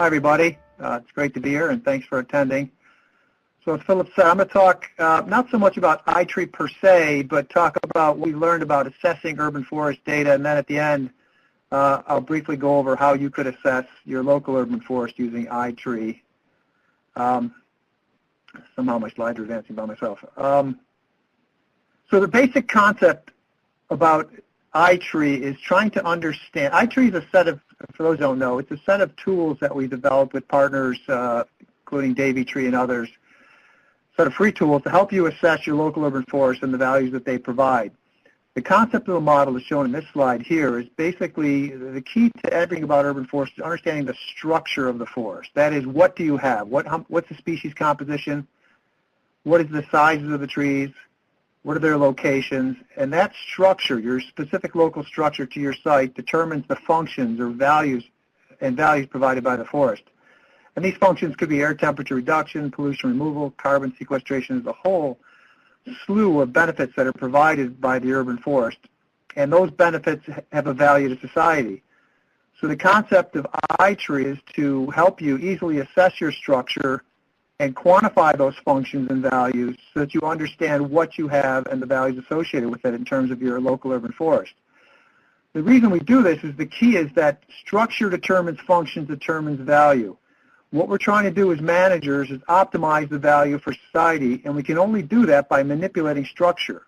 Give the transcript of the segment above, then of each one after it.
Hi, everybody. It's great to be here, and thanks for attending. So as Philip said, I'm going to talk not so much about iTree per se, but talk about what we learned about assessing urban forest data, and then at the end, I'll briefly go over how you could assess your local urban forest using iTree. Somehow my slides are advancing by myself. So the basic concept about iTree is trying to understand. iTree is a set of, for those who don't know, it's a set of tools that we developed with partners, including David Tree and others, set of free tools to help you assess your local urban forest and the values that they provide. The concept of the model is shown in this slide here is basically the key to everything about urban forest is understanding the structure of the forest. That is, what do you have? What's the species composition? What is the sizes of the trees? What are their locations? And that structure, your specific local structure to your site, determines the functions or values provided by the forest. And these functions could be air temperature reduction, pollution removal, carbon sequestration as a whole slew of benefits that are provided by the urban forest. And those benefits have a value to society. So the concept of iTree is to help you easily assess your structure and quantify those functions and values so that you understand what you have and the values associated with it in terms of your local urban forest. The reason we do this is the key is that structure determines function, determines value. What we're trying to do as managers is optimize the value for society, and we can only do that by manipulating structure.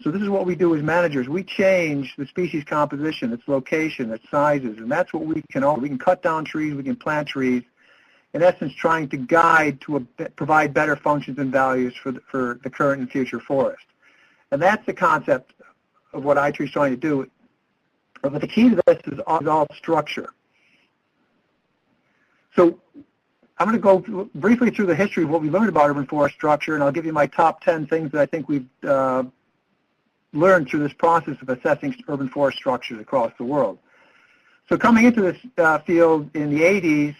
So this is what we do as managers. We change the species composition, its location, its sizes, and that's what we can all. We can cut down trees, we can plant trees, in essence trying to guide to provide better functions and values for the current and future forest. And that's the concept of what iTree is trying to do. But the key to this is all structure. So I'm going to go briefly through the history of what we learned about urban forest structure, and I'll give you my top 10 things that I think we've learned through this process of assessing urban forest structures across the world. So coming into this field in the 80s,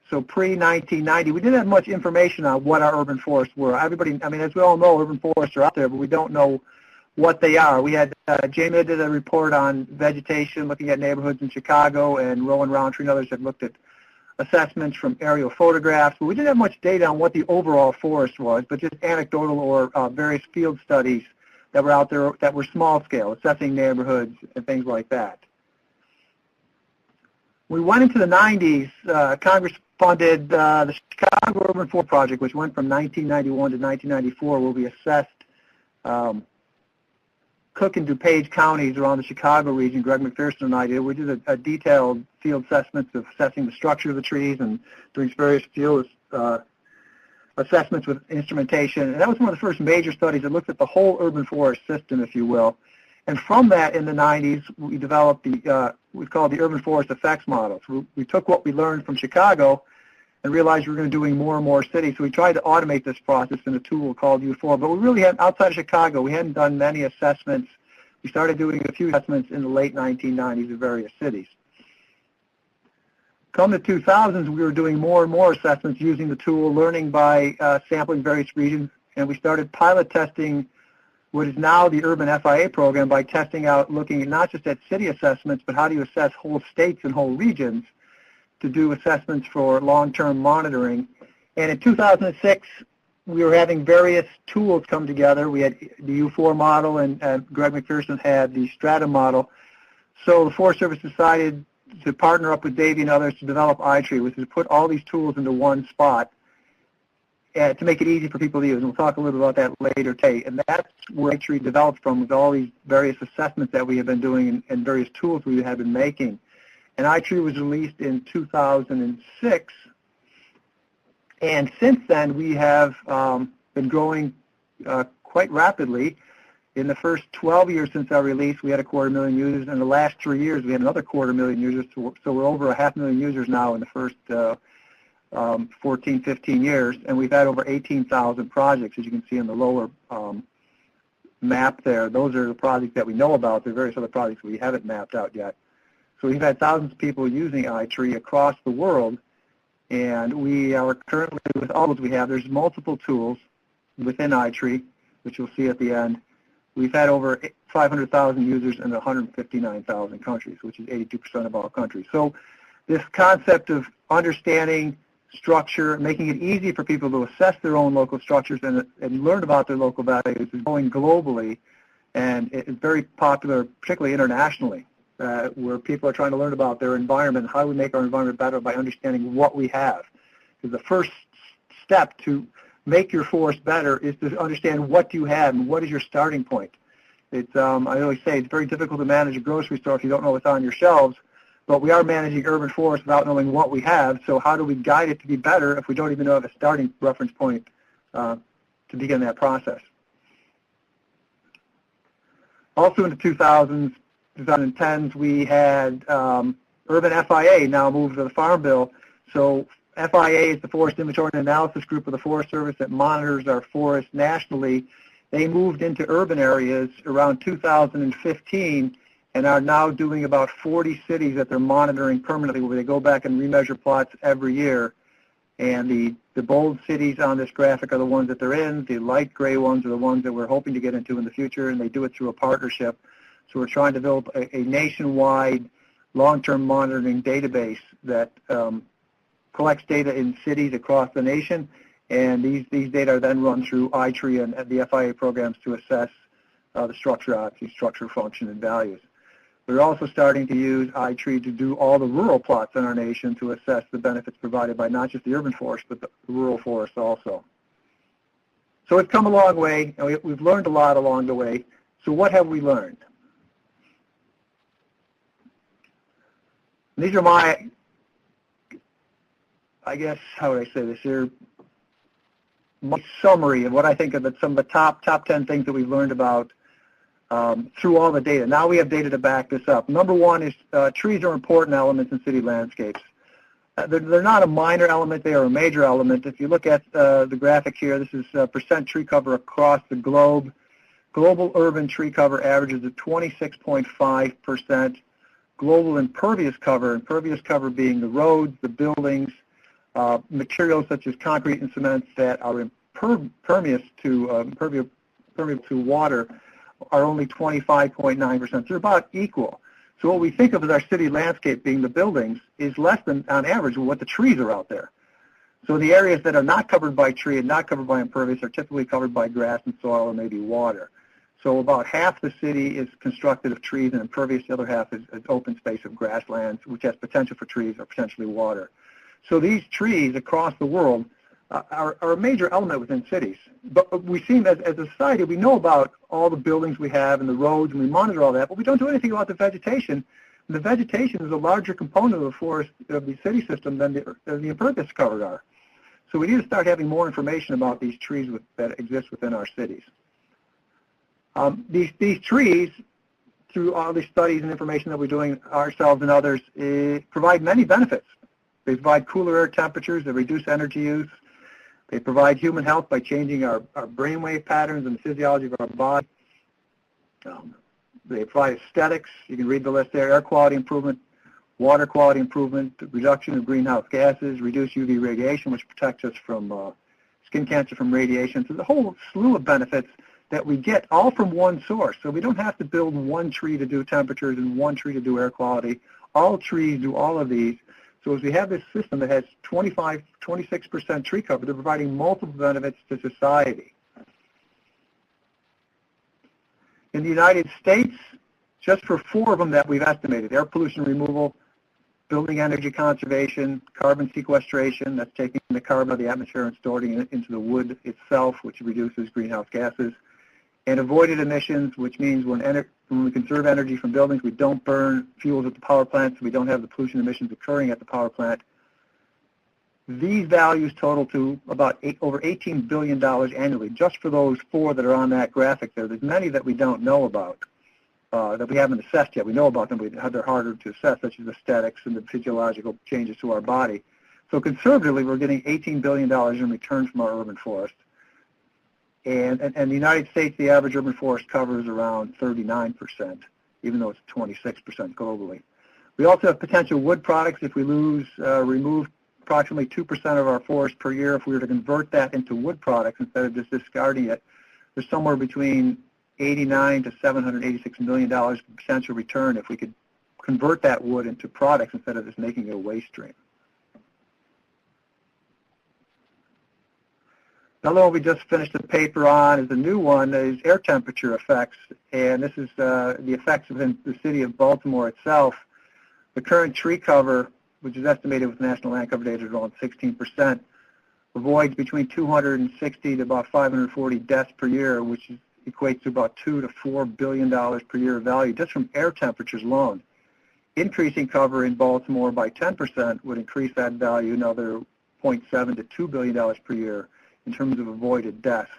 so pre-1990, we didn't have much information on what our urban forests were. Everybody, I mean, as we all know, urban forests are out there, but we don't know what they are. We had, Jamie did a report on vegetation, looking at neighborhoods in Chicago, and Rowan Roundtree and others have looked at assessments from aerial photographs, but we didn't have much data on what the overall forest was, but just anecdotal or various field studies that were out there that were small scale, assessing neighborhoods and things like that. We went into the 90s, Congress funded the Chicago Urban Forest Project, which went from 1991 to 1994, where we assessed Cook and DuPage counties around the Chicago region. Greg McPherson and I did. We did a detailed field assessments of assessing the structure of the trees and doing various field assessments with instrumentation. And that was one of the first major studies that looked at the whole urban forest system, if you will. And from that, in the 90s, we developed the we called the urban forest effects model. So we took what we learned from Chicago and realized we were going to be doing more and more cities. So we tried to automate this process in a tool called U4. But we really hadn't, outside of Chicago, we hadn't done many assessments. We started doing a few assessments in the late 1990s in various cities. Come to 2000s, we were doing more and more assessments using the tool, learning by sampling various regions, and we started pilot testing what is now the urban FIA program by testing out, looking at not just at city assessments, but how do you assess whole states and whole regions to do assessments for long-term monitoring. And in 2006, we were having various tools come together. We had the U4 model, and Greg McPherson had the Strata model. So the Forest Service decided to partner up with Davey and others to develop iTree, which is to put all these tools into one spot to make it easy for people to use. And we'll talk a little bit about that later today. And that's where iTree developed from, with all these various assessments that we have been doing and various tools we have been making. And iTree was released in 2006. And since then, we have been growing quite rapidly. In the first 12 years since our release, we had 250,000 users. In the last 3 years, we had another 250,000 users. So we're over 500,000 users now in the first 14, 15 years. And we've had over 18,000 projects, as you can see in the lower map there. Those are the projects that we know about. There are various other projects we haven't mapped out yet. So we've had thousands of people using iTree across the world. And we are currently, with all that we have, there's multiple tools within iTree, which you'll see at the end. We've had over 500,000 users in 159,000 countries, which is 82% of all countries. So this concept of understanding structure, making it easy for people to assess their own local structures and learn about their local values is going globally, and it's very popular, particularly internationally, where people are trying to learn about their environment and how we make our environment better by understanding what we have. Because the first step to make your forest better is to understand what you have and what is your starting point. It's I always say it's very difficult to manage a grocery store if you don't know what's on your shelves, but we are managing urban forests without knowing what we have, so how do we guide it to be better if we don't even know a starting reference point to begin that process? Also in the 2000s, 2010s, we had urban FIA now moved to the Farm Bill. So FIA is the Forest Inventory and Analysis Group of the Forest Service that monitors our forests nationally. They moved into urban areas around 2015 and are now doing about 40 cities that they're monitoring permanently, where they go back and remeasure plots every year. And the bold cities on this graphic are the ones that they're in. The light gray ones are the ones that we're hoping to get into in the future, and they do it through a partnership. So we're trying to build a nationwide long-term monitoring database that collects data in cities across the nation, and these data are then run through iTree and the FIA programs to assess the structure, function, and values. We're also starting to use iTree to do all the rural plots in our nation to assess the benefits provided by not just the urban forest, but the rural forest also. So it's come a long way, and we've learned a lot along the way. So what have we learned? These are my, I guess, how would I say this here? My summary of what I think are some of the top 10 things that we've learned about through all the data. Now we have data to back this up. Number one is trees are important elements in city landscapes. They're not a minor element, they are a major element. If you look at the graphic here, this is percent tree cover across the globe. Global urban tree cover averages at 26.5%. Global impervious cover being the roads, the buildings, materials such as concrete and cement that are impervious to water, are only 25.9%. So they're about equal. So what we think of as our city landscape being the buildings is less than, on average, what the trees are out there. So the areas that are not covered by tree and not covered by impervious are typically covered by grass and soil or maybe water. So about half the city is constructed of trees and impervious. The other half is open space of grasslands, which has potential for trees or potentially water. So these trees across the world are a major element within cities. But we seem, as a society, we know about all the buildings we have and the roads, and we monitor all that, but we don't do anything about the vegetation. And the vegetation is a larger component of the forest, of the city system than the impervious cover are. So we need to start having more information about these trees that exist within our cities. These trees, through all these studies and information that we're doing ourselves and others, provide many benefits. They provide cooler air temperatures, they reduce energy use, they provide human health by changing our brainwave patterns and the physiology of our body. They provide aesthetics. You can read the list there: air quality improvement, water quality improvement, reduction of greenhouse gases, reduced UV radiation, which protects us from skin cancer from radiation. So the whole slew of benefits that we get all from one source. So we don't have to build one tree to do temperatures and one tree to do air quality. All trees do all of these. So as we have this system that has 26% tree cover, they're providing multiple benefits to society. In the United States, just for 4 of them that we've estimated: air pollution removal, building energy conservation, carbon sequestration, that's taking the carbon out of the atmosphere and storing it into the wood itself, which reduces greenhouse gases, and avoided emissions, which means when we conserve energy from buildings, we don't burn fuels at the power plant, so we don't have the pollution emissions occurring at the power plant. These values total to about over $18 billion annually, just for those 4 that are on that graphic there. There's many that we don't know about, that we haven't assessed yet. We know about them, but they're harder to assess, such as aesthetics and the physiological changes to our body. So conservatively, we're getting $18 billion in return from our urban forest. And in the United States, the average urban forest cover is around 39%, even though it's 26% globally. We also have potential wood products. If we remove approximately 2% of our forest per year, if we were to convert that into wood products instead of just discarding it, there's somewhere between $89 to $786 million potential return if we could convert that wood into products instead of just making it a waste stream. Another one we just finished a paper on is a new one, is air temperature effects, and this is the effects within the city of Baltimore itself. The current tree cover, which is estimated with national land cover data at around 16%, avoids between 260 to about 540 deaths per year, which equates to about $2 to $4 billion per year of value just from air temperatures alone. Increasing cover in Baltimore by 10% would increase that value another $0.7 to $2 billion per year in terms of avoided deaths.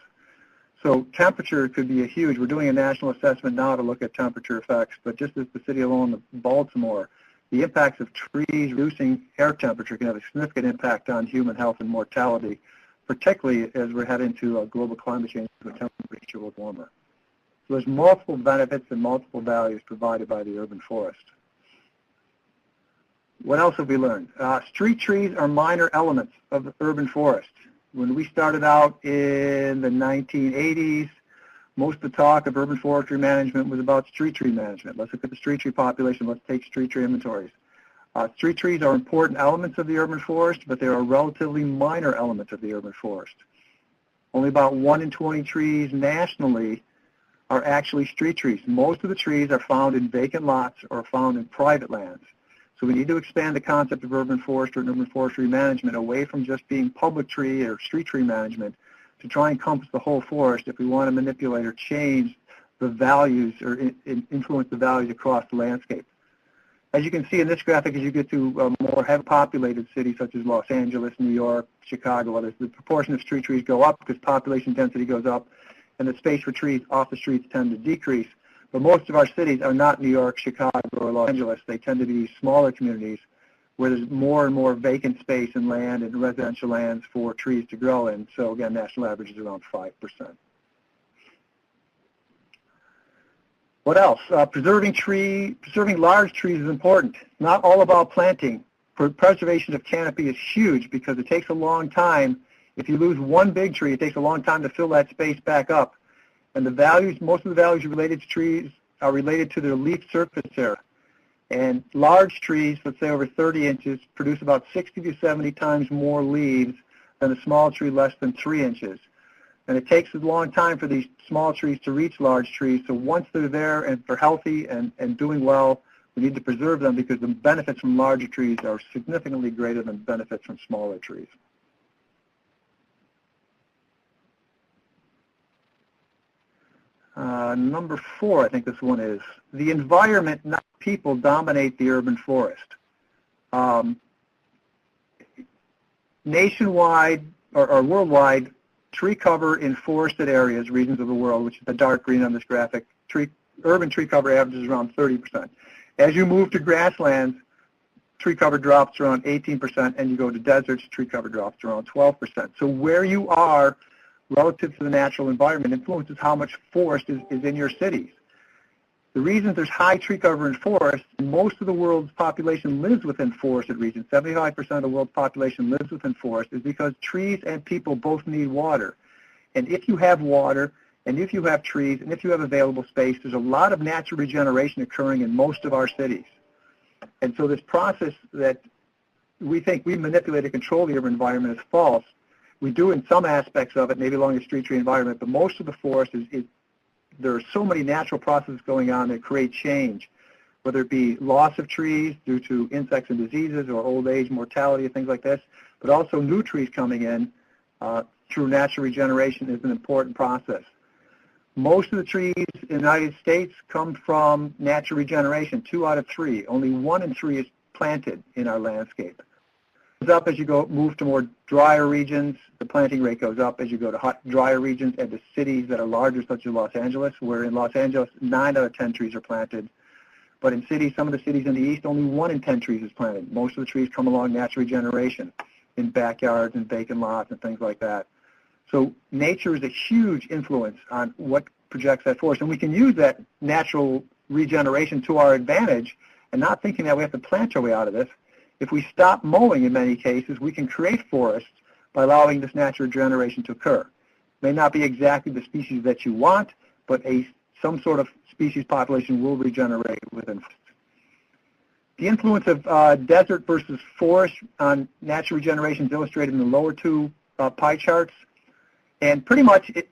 So temperature could be a huge. We're doing a national assessment now to look at temperature effects, but just as the city alone of Baltimore, the impacts of trees reducing air temperature can have a significant impact on human health and mortality, particularly as we're heading to global climate change where temperature will warmer. So there's multiple benefits and multiple values provided by the urban forest. What else have we learned? Street trees are minor elements of the urban forest. When we started out in the 1980s, most of the talk of urban forestry management was about street tree management. Let's look at the street tree population. Let's take street tree inventories. Street trees are important elements of the urban forest, but they are relatively minor elements of the urban forest. Only about 1 in 20 trees nationally are actually street trees. Most of the trees are found in vacant lots or found in private lands. So we need to expand the concept of urban forestry and urban forestry management away from just being public tree or street tree management to try and encompass the whole forest if we want to manipulate or change the values or influence the values across the landscape. As you can see in this graphic, as you get to more heavily populated cities such as Los Angeles, New York, Chicago, others, the proportion of street trees go up because population density goes up and the space for trees off the streets tend to decrease. But most of our cities are not New York, Chicago, or Los Angeles. They tend to be smaller communities where there's more and more vacant space and land and residential lands for trees to grow in. So again, national average is around 5%. What else? Preserving large trees is important. Not all about planting. Preservation of canopy is huge because it takes a long time. If you lose one big tree, it takes a long time to fill that space back up. And the values, most of the values related to trees are related to their leaf surface area. And large trees, let's say over 30 inches, produce about 60 to 70 times more leaves than a small tree less than 3 inches. And it takes a long time for these small trees to reach large trees. So once they're there and they're healthy and doing well, we need to preserve them because the benefits from larger trees are significantly greater than benefits from smaller trees. Number 4, I think this one is, the environment, not people, dominate the urban forest. Nationwide or worldwide, tree cover in forested areas, regions of the world, which is the dark green on this graphic, urban tree cover averages around 30%. As you move to grasslands, tree cover drops around 18%, and you go to deserts, tree cover drops around 12%. So where you are relative to the natural environment influences how much forest is in your cities. The reason there's high tree cover in forests, most of the world's population lives within forested regions. 75% of the world's population lives within forests is because trees and people both need water. And if you have water, and if you have trees, and if you have available space, there's a lot of natural regeneration occurring in most of our cities. And so this process that we think we manipulate and control the urban environment is false. We do in some aspects of it, maybe along the street tree environment, but most of the forest there are so many natural processes going on that create change, whether it be loss of trees due to insects and diseases or old age, mortality, and things like this, but also new trees coming in through natural regeneration is an important process. Most of the trees in the United States come from natural regeneration, 2 out of 3. Only 1 in 3 is planted in our landscape. It goes up as you move to more drier regions. The planting rate goes up as you go to drier regions and to cities that are larger, such as Los Angeles, where in Los Angeles, 9 out of 10 trees are planted. But in cities, some of the cities in the east, only 1 in 10 trees is planted. Most of the trees come along natural regeneration in backyards and vacant lots and things like that. So nature is a huge influence on what projects that forest. And we can use that natural regeneration to our advantage and not thinking that we have to plant our way out of this. If we stop mowing in many cases, we can create forests by allowing this natural regeneration to occur. It may not be exactly the species that you want, but some sort of species population will regenerate within forests. The influence of desert versus forest on natural regeneration is illustrated in the lower 2 pie charts. And pretty much, this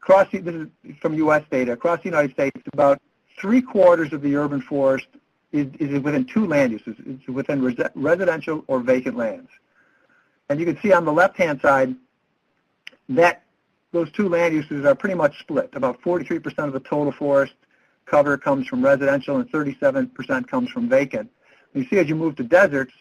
is from U.S. data, across the United States, about 3/4 of the urban forest is within two land uses. It's within residential or vacant lands. And you can see on the left-hand side that those two land uses are pretty much split. About 43% of the total forest cover comes from residential and 37% comes from vacant. You see as you move to deserts,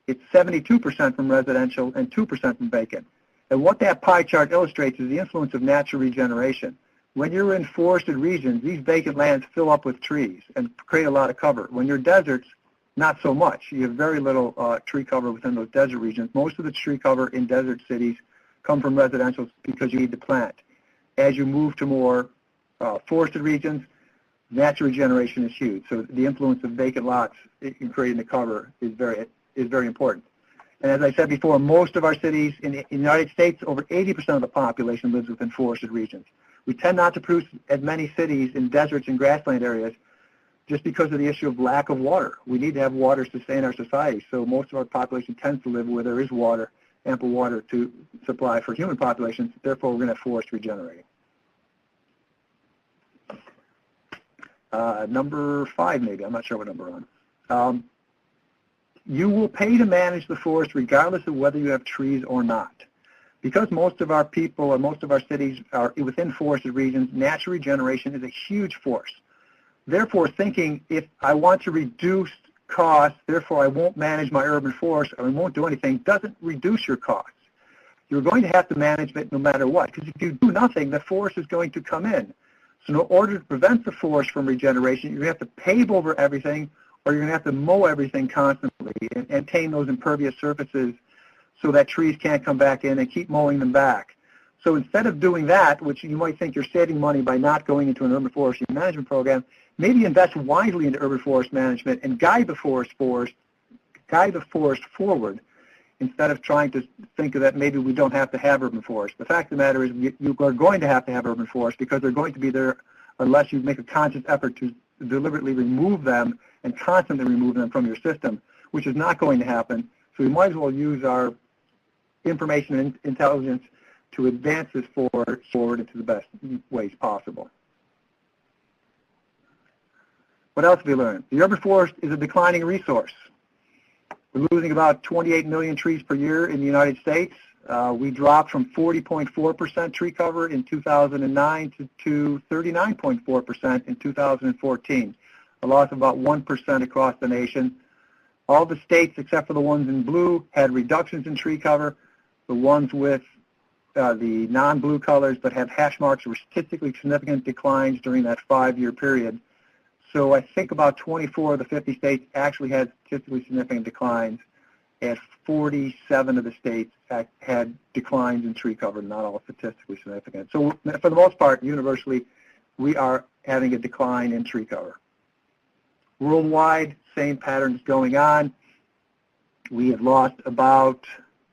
it's 72% from residential and 2% from vacant. And what that pie chart illustrates is the influence of natural regeneration. When you're in forested regions, these vacant lands fill up with trees and create a lot of cover. When you're deserts, not so much. You have very little tree cover within those desert regions. Most of the tree cover in desert cities come from residential because you need to plant. As you move to more forested regions, natural regeneration is huge. So the influence of vacant lots in creating the cover is very important. And as I said before, most of our cities in the United States, over 80% of the population lives within forested regions. We tend not to produce as many cities in deserts and grassland areas just because of the issue of lack of water. We need to have water to sustain our society. So most of our population tends to live where there is water, ample water to supply for human populations. Therefore, we're going to have forest regenerating. Number 5, maybe. I'm not sure what number we're on. You will pay to manage the forest regardless of whether you have trees or not. Because most of our people or most of our cities are within forested regions, natural regeneration is a huge force. Therefore, thinking if I want to reduce costs, therefore I won't manage my urban forest or I won't do anything, doesn't reduce your costs. You're going to have to manage it no matter what, because if you do nothing, the forest is going to come in. So in order to prevent the forest from regeneration, you're going to have to pave over everything, or you're going to have to mow everything constantly and maintain those impervious surfaces so that trees can't come back in and keep mowing them back. So instead of doing that, which you might think you're saving money by not going into an urban forestry management program, maybe invest wisely into urban forest management and guide the forest forward instead of trying to think that maybe we don't have to have urban forests. The fact of the matter is you are going to have urban forests because they're going to be there unless you make a conscious effort to deliberately remove them and constantly remove them from your system, which is not going to happen. So we might as well use our information and intelligence to advance this forward into the best ways possible. What else have we learned? The urban forest is a declining resource. We're losing about 28 million trees per year in the United States. We dropped from 40.4% tree cover in 2009 to 39.4% in 2014, a loss of about 1% across the nation. All the states, except for the ones in blue, had reductions in tree cover. The ones with the non-blue colors but have hash marks were statistically significant declines during that 5-year period. So I think about 24 of the 50 states actually had statistically significant declines, and 47 of the states had declines in tree cover, not all statistically significant. So for the most part, universally, we are having a decline in tree cover. Worldwide, same patterns going on. We have lost about,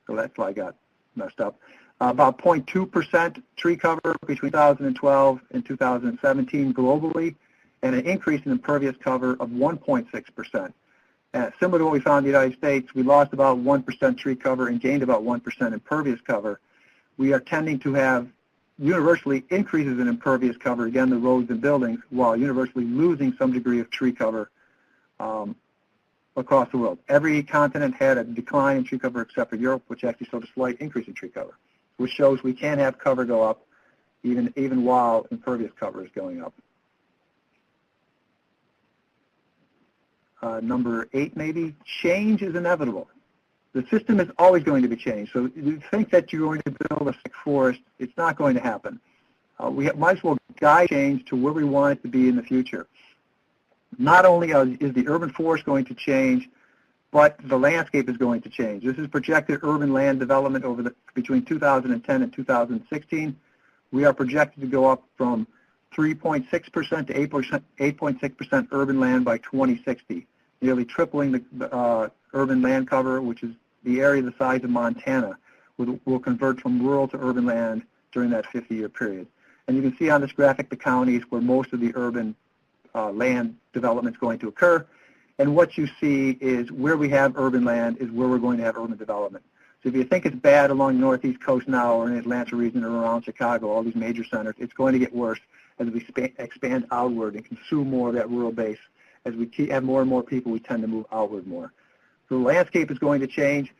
so that's why I got messed up, about 0.2% tree cover between 2012 and 2017 globally, and an increase in impervious cover of 1.6%. Similar to what we found in the United States, we lost about 1% tree cover and gained about 1% impervious cover. We are tending to have universally increases in impervious cover, again, the roads and buildings, while universally losing some degree of tree cover across the world. Every continent had a decline in tree cover except for Europe, which actually showed a slight increase in tree cover, which shows we can have cover go up even while impervious cover is going up. Number 8, maybe, change is inevitable. The system is always going to be changed. So you think that you're going to build a thick forest, it's not going to happen. We might as well guide change to where we want it to be in the future. Not only is the urban forest going to change, but the landscape is going to change. This is projected urban land development between 2010 and 2016. We are projected to go up from 3.6% to 8.6% urban land by 2060, nearly tripling the urban land cover, which is the area the size of Montana, will convert from rural to urban land during that 50-year period. And you can see on this graphic the counties where most of the urban land development is going to occur. And what you see is where we have urban land is where we're going to have urban development. So if you think it's bad along the northeast coast now or in the Atlanta region or around Chicago, all these major centers, it's going to get worse as we expand outward and consume more of that rural base. As we have more and more people, we tend to move outward more. So the landscape is going to change.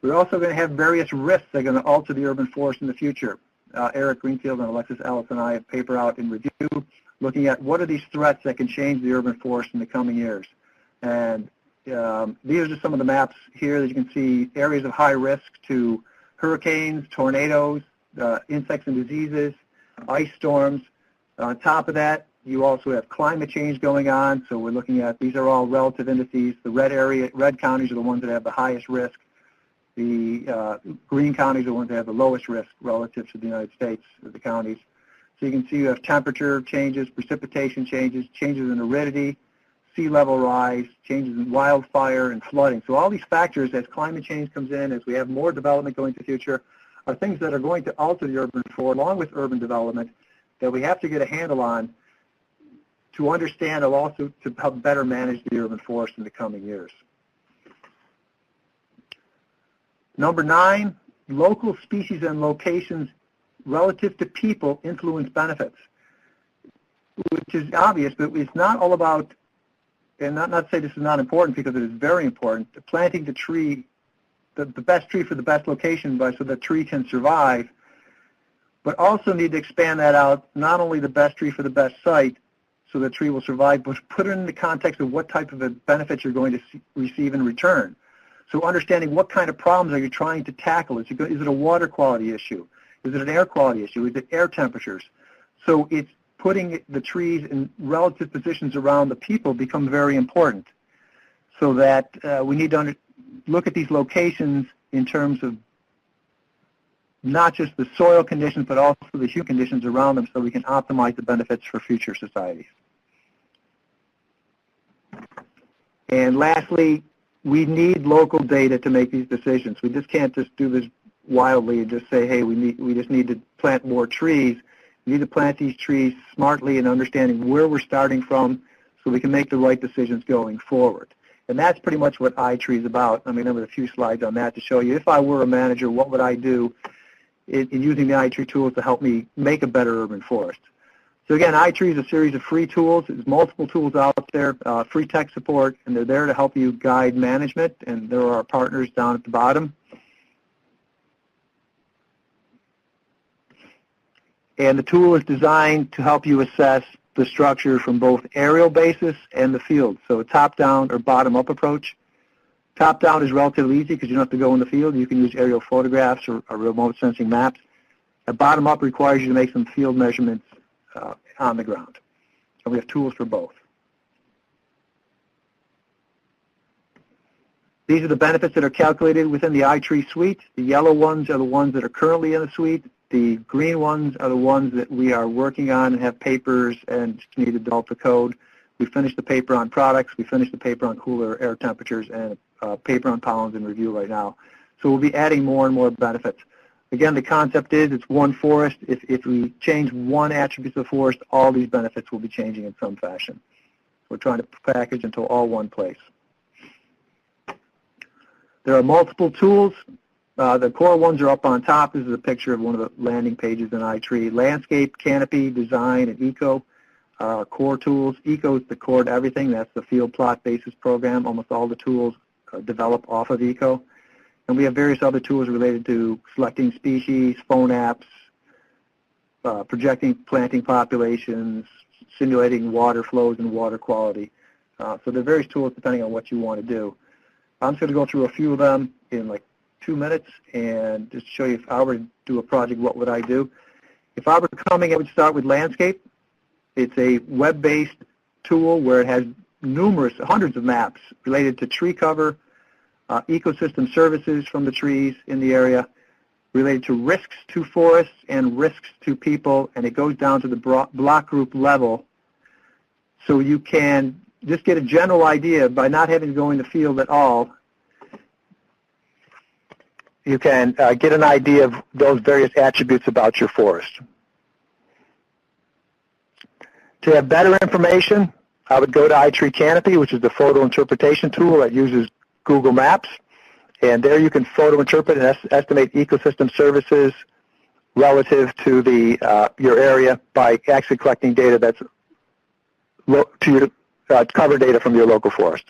We're also going to have various risks that are going to alter the urban forest in the future. Eric Greenfield and Alexis Ellis and I have a paper out in review looking at what are these threats that can change the urban forest in the coming years. And these are just some of the maps here that you can see areas of high risk to hurricanes, tornadoes, insects and diseases, ice storms. On top of that, you also have climate change going on. So we're looking at, these are all relative indices. The red counties are the ones that have the highest risk. The green counties are the ones that have the lowest risk relative to the United States, the counties. So you can see you have temperature changes, precipitation changes, changes in aridity, sea level rise, changes in wildfire and flooding. So all these factors, as climate change comes in, as we have more development going into the future, are things that are going to alter the urban forest along with urban development that we have to get a handle on to understand and also to help better manage the urban forest in the coming years. Number 9, local species and locations relative to people influence benefits, which is obvious, but it's not all about, and not to say this is not important because it is very important, planting the tree, the best tree for the best location so the tree can survive, but also need to expand that out, not only the best tree for the best site so the tree will survive, but put it in the context of what type of a benefit you're going to receive in return. So understanding what kind of problems are you trying to tackle. Is it a water quality issue? Is it an air quality issue? Is it air temperatures? So it's putting the trees in relative positions around the people becomes very important. So that we need to look at these locations in terms of not just the soil conditions, but also the human conditions around them so we can optimize the benefits for future societies. And lastly, we need local data to make these decisions. We just can't just do this wildly and just say, hey, we just need to plant more trees. We need to plant these trees smartly and understanding where we're starting from so we can make the right decisions going forward. And that's pretty much what iTree is about. I mean, I have a few slides on that to show you. If I were a manager, what would I do in using the iTree tools to help me make a better urban forest? So again, iTree is a series of free tools. There's multiple tools out there, free tech support, and they're there to help you guide management, and there are our partners down at the bottom. And the tool is designed to help you assess the structure from both aerial basis and the field. So a top-down or bottom-up approach. Top-down is relatively easy because you don't have to go in the field. You can use aerial photographs or remote sensing maps. A bottom-up requires you to make some field measurements on the ground. So we have tools for both. These are the benefits that are calculated within the iTree suite. The yellow ones are the ones that are currently in the suite. The green ones are the ones that we are working on and have papers and need to develop the code. We finished the paper on products. We finished the paper on cooler air temperatures and paper on pollens in review right now. So we'll be adding more and more benefits. Again, the concept is it's one forest. If we change one attribute of the forest, all these benefits will be changing in some fashion. We're trying to package into all one place. There are multiple tools. The core ones are up on top. This is a picture of one of the landing pages in iTree. Landscape, Canopy, Design, and Eco. Core tools. Eco is the core to everything. That's the field plot basis program. Almost all the tools develop off of Eco. And we have various other tools related to selecting species, phone apps, projecting planting populations, simulating water flows and water quality. So there are various tools depending on what you want to do. I'm just going to go through a few of them in like 2 minutes and just show you if I were to do a project, what would I do? If I were coming, I would start with landscape. It's a web-based tool where it has hundreds of maps related to tree cover, ecosystem services from the trees in the area, related to risks to forests and risks to people, and it goes down to the block group level. So you can just get a general idea by not having to go in the field at all. You can get an idea of those various attributes about your forest. To have better information, I would go to iTree Canopy, which is the photo interpretation tool that uses Google Maps. And there you can photo interpret and estimate ecosystem services relative to your area by actually collecting data that's to your cover data from your local forest.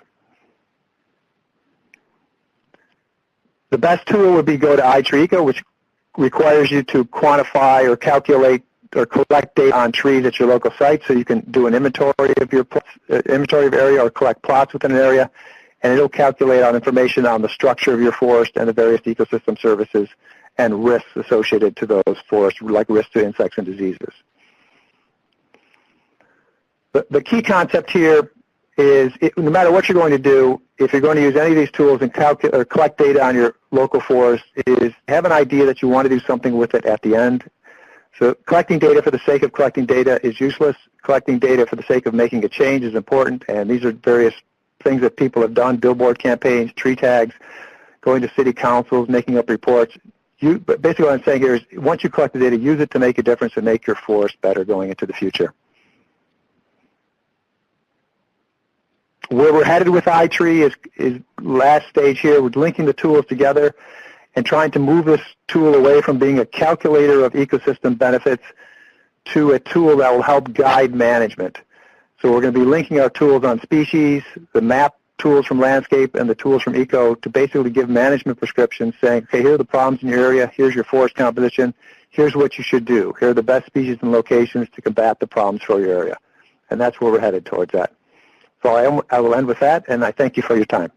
The best tool would be go to iTreeEco, which requires you to quantify or calculate or collect data on trees at your local site, so you can do an inventory of your area or collect plots within an area, and it'll calculate on information on the structure of your forest and the various ecosystem services and risks associated to those forests, like risks to insects and diseases. The key concept here is no matter what you're going to do, if you're going to use any of these tools and collect data on your local forest, is have an idea that you want to do something with it at the end. So collecting data for the sake of collecting data is useless. Collecting data for the sake of making a change is important, and these are various things that people have done: billboard campaigns, tree tags, going to city councils, making up reports. But basically what I'm saying here is once you collect the data, use it to make a difference and make your forest better going into the future. Where we're headed with iTree is last stage here. We're linking the tools together and trying to move this tool away from being a calculator of ecosystem benefits to a tool that will help guide management. So we're going to be linking our tools on species, the map tools from landscape, and the tools from eco to basically give management prescriptions saying, okay, here are the problems in your area, here's your forest composition, here's what you should do. Here are the best species and locations to combat the problems for your area. And that's where we're headed towards that. So I will end with that, and I thank you for your time.